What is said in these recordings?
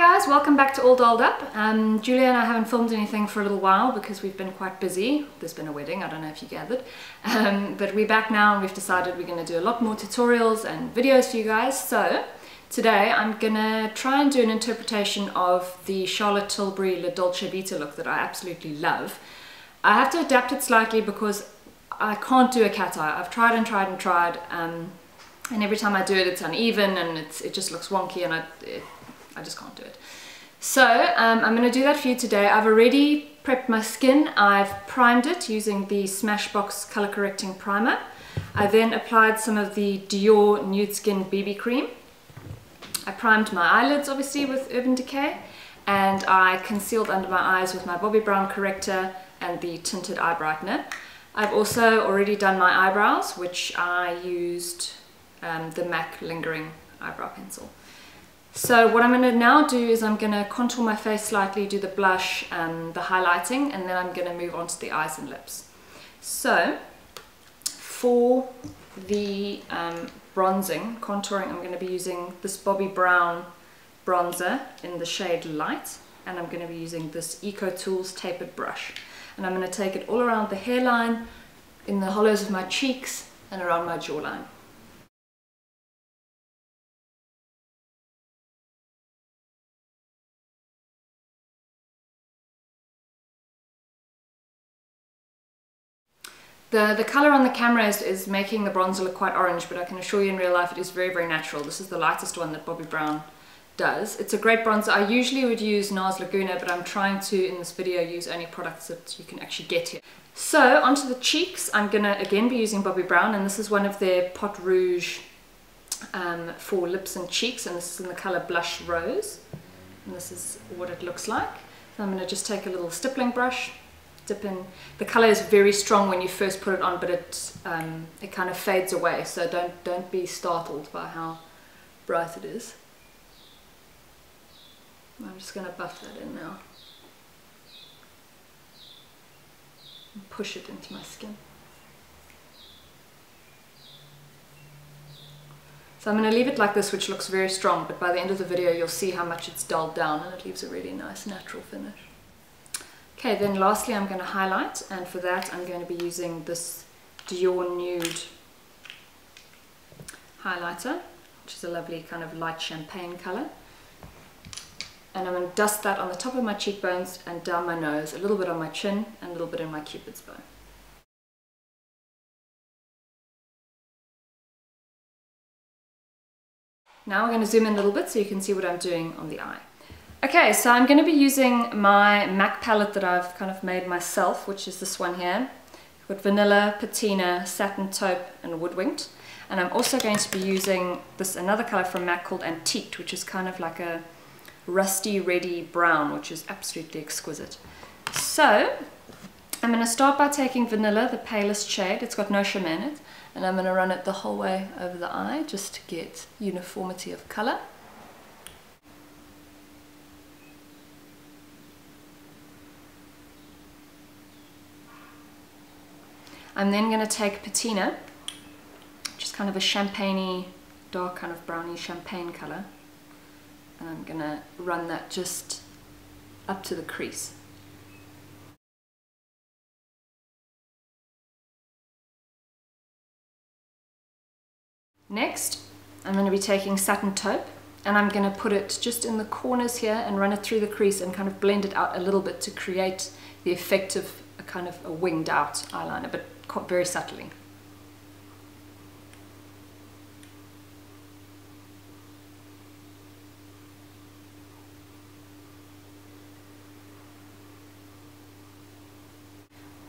Hi guys, welcome back to All Dolled Up. Julia and I haven't filmed anything for a little while because we've been quite busy. There's been a wedding, I don't know if you gathered. But we're back now and we've decided we're going to do a lot more tutorials and videos for you guys. So today I'm going to try and do an interpretation of the Charlotte Tilbury Le Dolce Vita look that I absolutely love. I have to adapt it slightly because I can't do a cat eye. I've tried and tried and tried, and every time I do it it's uneven and it just looks wonky, and I just can't do it. So I'm going to do that for you today. I've already prepped my skin. I've primed it using the Smashbox Color Correcting Primer. I then applied some of the Dior Nude Skin BB Cream. I primed my eyelids obviously with Urban Decay, and I concealed under my eyes with my Bobbi Brown corrector and the tinted eye brightener. I've also already done my eyebrows, which I used the MAC Lingering Eyebrow Pencil. So what I'm going to now do is I'm going to contour my face slightly, do the blush and the highlighting, and then I'm going to move on to the eyes and lips. So for the bronzing, contouring, I'm going to be using this Bobbi Brown bronzer in the shade Light, and I'm going to be using this Eco Tools tapered brush. And I'm going to take it all around the hairline, in the hollows of my cheeks, and around my jawline. The colour on the camera is making the bronzer look quite orange, but I can assure you in real life it is very, very natural. This is the lightest one that Bobbi Brown does. It's a great bronzer. I usually would use NARS Laguna, but I'm trying to, in this video, use only products that you can actually get here. So, onto the cheeks, I'm going to again be using Bobbi Brown, and this is one of their Pot Rouge for lips and cheeks, and this is in the colour Blush Rose. And this is what it looks like. So I'm going to just take a little stippling brush, dip in. The colour is very strong when you first put it on, but it kind of fades away, so don't be startled by how bright it is. I'm just going to buff that in now and push it into my skin. So I'm going to leave it like this, which looks very strong, but by the end of the video you'll see how much it's dulled down and it leaves a really nice natural finish. Okay, then lastly I'm going to highlight, and for that I'm going to be using this Dior Nude highlighter, which is a lovely kind of light champagne colour. And I'm going to dust that on the top of my cheekbones and down my nose, a little bit on my chin and a little bit in my cupid's bow. Now we're going to zoom in a little bit so you can see what I'm doing on the eye. Okay, so I'm going to be using my MAC palette that I've kind of made myself, which is this one here. I've got Vanilla, Patina, Satin Taupe and Woodwinked. And I'm also going to be using this another colour from MAC called Antiqued, which is kind of like a rusty reddy brown, which is absolutely exquisite. So I'm going to start by taking Vanilla, the palest shade. It's got no shimmer in it, and I'm going to run it the whole way over the eye just to get uniformity of colour. I'm then going to take Patina, which is kind of a champagne-y, dark kind of browny champagne colour, and I'm going to run that just up to the crease. Next, I'm going to be taking Satin Taupe, and I'm going to put it just in the corners here and run it through the crease and kind of blend it out a little bit to create the effect of a kind of a winged out eyeliner, but very subtly.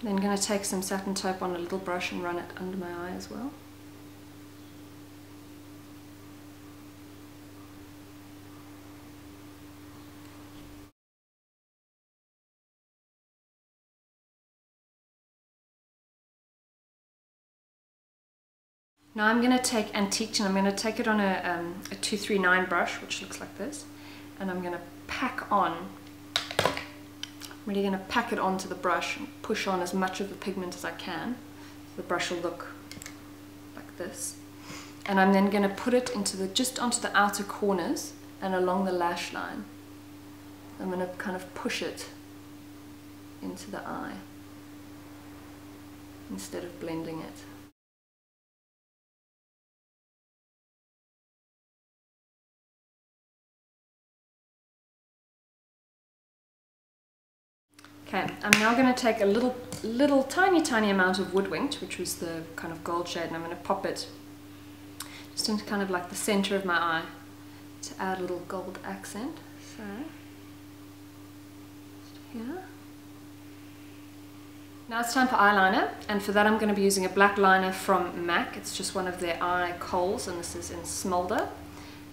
Then I'm going to take some Satin Taupe on a little brush and run it under my eye as well. Now I'm going to take Antiqued, and I'm going to take it on a 239 brush, which looks like this, and I'm going to pack on, I'm really going to pack it onto the brush and push on as much of the pigment as I can. The brush will look like this. And I'm then going to put it into just onto the outer corners and along the lash line. I'm going to kind of push it into the eye instead of blending it. Okay, I'm now going to take a little tiny amount of Woodwinked, which was the kind of gold shade, and I'm going to pop it just into kind of like the center of my eye to add a little gold accent. So, just here. Now it's time for eyeliner, and for that I'm going to be using a black liner from MAC. It's just one of their eye koals, and this is in Smolder.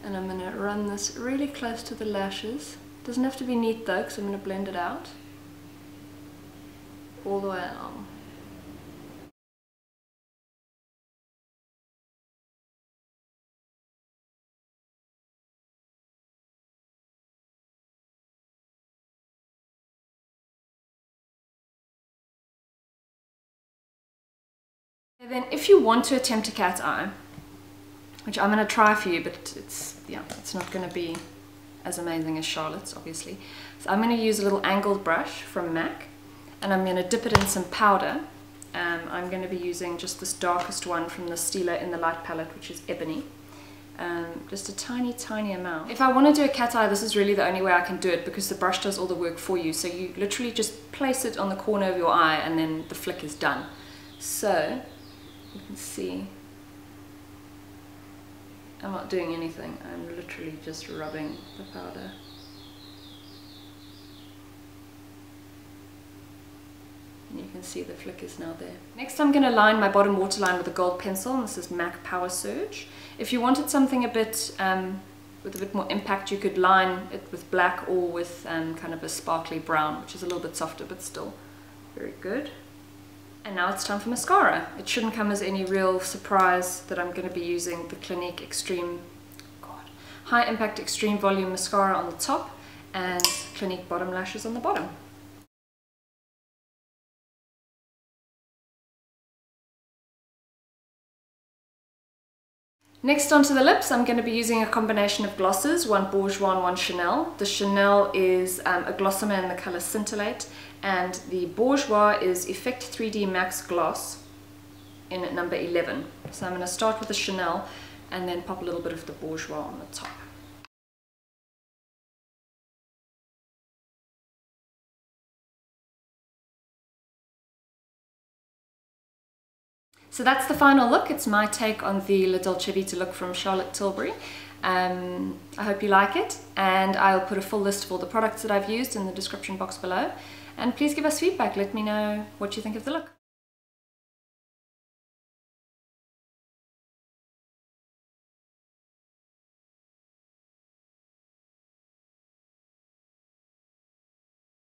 And I'm going to run this really close to the lashes. Doesn't have to be neat though, because I'm going to blend it out all the way along. And then if you want to attempt a cat's eye, which I'm going to try for you, but it's not going to be as amazing as Charlotte's, obviously. So I'm going to use a little angled brush from MAC, and I'm going to dip it in some powder. I'm going to be using just this darkest one from the Stila in the Light palette, which is Ebony. Just a tiny amount. If I want to do a cat eye, this is really the only way I can do it, because the brush does all the work for you. So you literally just place it on the corner of your eye and then the flick is done. So you can see I'm not doing anything, I'm literally just rubbing the powder. And you can see the flick is now there. Next I'm going to line my bottom waterline with a gold pencil, and this is MAC Power Surge. If you wanted something a bit with a bit more impact, you could line it with black or with kind of a sparkly brown, which is a little bit softer but still very good. And now it's time for mascara. It shouldn't come as any real surprise that I'm going to be using the Clinique Extreme, High Impact Extreme Volume Mascara on the top and Clinique Bottom Lashes on the bottom. Next onto the lips, I'm going to be using a combination of glosses, one Bourjois and one Chanel. The Chanel is a glossomer in the colour Scintillate, and the Bourjois is Effect 3D Max Gloss in at number 11. So I'm going to start with the Chanel and then pop a little bit of the Bourjois on the top. So that's the final look. It's my take on the La Dolce Vita look from Charlotte Tilbury. I hope you like it, and I'll put a full list of all the products that I've used in the description box below. And please give us feedback. Let me know what you think of the look.